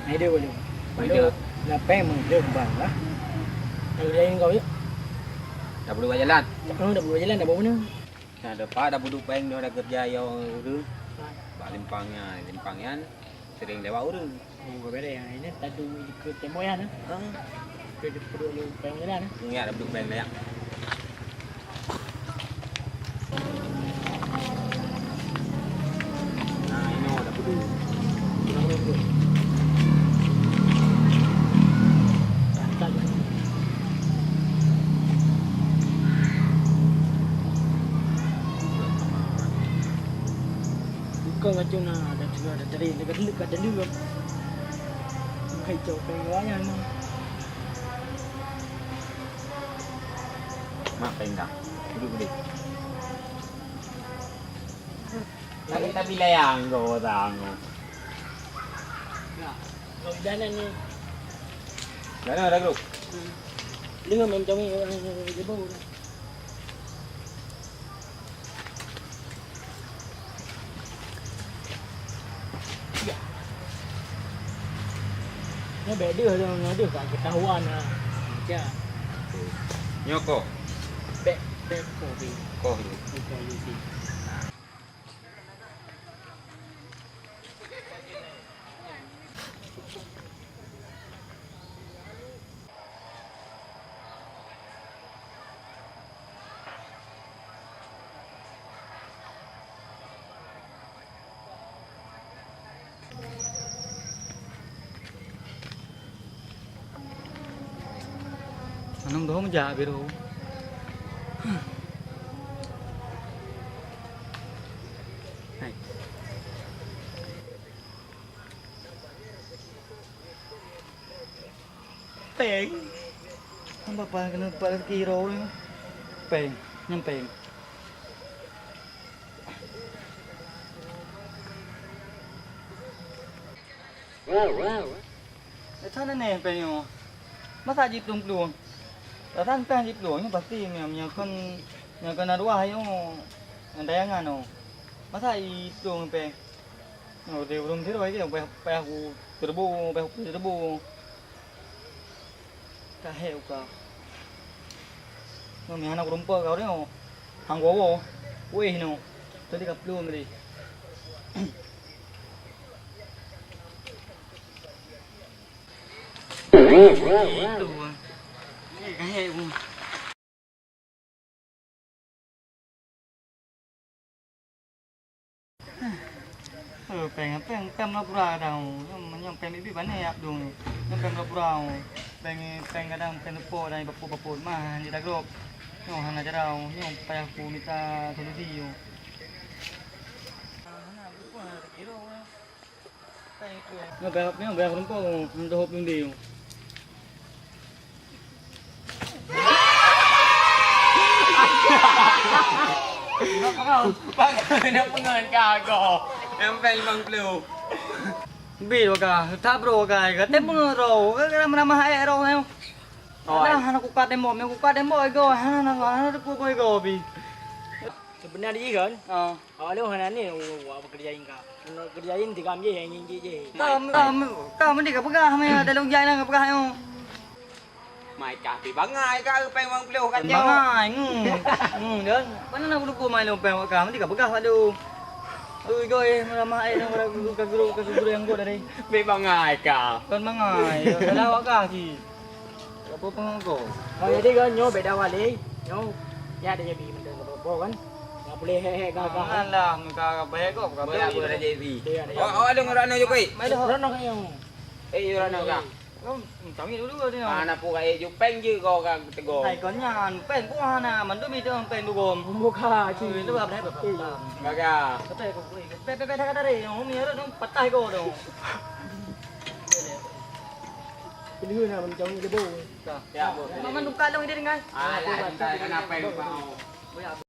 Hai dia boleh. Boleh. Lapang dia kembang lah. Kalau dia ingin kau ya. Dah berdua jalan. Oh, dah boleh jalan dah bawa mana? Nah, depan dah duduk peng dia dah kerja yang urus. Bak limpangnya sering lewat urus. Oh, kau beda yang ini tadu ke temoyan ah. Ke perlu lu peng jalan ah. Ya dah duduk peng layak. Nah, ini dah duduk. Kau macam nak ada juga ada dari dekat dan dulu. Kai jauh pengen memang. Mak peng dah. Duduk balik. Tapi layang kau tanggo. Ya. Kau jalan ni. Mana dah grup? Dengar macam ni dia bau. Nó bẻ đưa cho nó được cả cái tàu ăn à. Chưa? Nyoko. Bẻ cổ vì Ko. cổ gì. Anong daw mo dyan, biro? Này. Peng. Ang bapa ka na pala kiro yun. Peng. Yung peng. Sana na yung peng mo. Masajit yung pluang. Tatan kan jip luang pasti yang kan adua hayo yang dayangan no. Masa itu pe. No de belum tiru lagi pe aku terbu. Ka heu ka. No mi anak rumput kau no. Hang gowo. Weh no. Tadi ka pluang tadi. Itu. Ka heu. Peng lapura daw. Yung peng bibi bane ap dung. Yung peng lapura. Peng kadang peng po dai papu mah di dagrop. Yung hana jaraw, yung paya ko mita solusi yo. Nó bé không có đồ hộp đường điều. Nó không bác ơi nó có ngân cả cổ em phải bằng blue bị rồi cả tháp rồi cả cái tép rồi cái năm hai rồi không nó cũng quạt đêm mồm cũng quạt đêm mồm rồi nó cũng rồi bị Sebenarnya kan? Kalau hari ni awak kerjain kah? Kerjain tiga ambil yang je. Kamu ni kapag kami dalong jay lang kapag kayo. Mai cả bị bangai ka peng bang blue kan Jauh. Bangai. Dan mana nak lupa mai lo peng kami ni kapag aduh. Ui goy ramai nang kaguru yang gua dari. Bị bangai ka. Kan bangai. Kalau awak kah si. Apa pengko? Kalau jadi kan nyo beda wali. Nyo ya ada jadi benda apa kan? Enggak boleh hehe gagah. Alah, muka baik kok. Boleh aku dah jadi. Oh, ada ngerana juga. Mai dah rono kan yang. Ngerana ka. Kami dulu dia. Anak pu kai ju peng je kau kan tego. Thầy có nhà pen cũng hana, mình tôi bị thương pen gồm. Muka Chỉ ci. itu apa dah? Baga. Kata kau, pe kata dari, hom ni ada patah kau tu. Pilih nak macam ni debo. Ya, bu. Mama nuka long dia dengan. Ah, kenapa peng kau?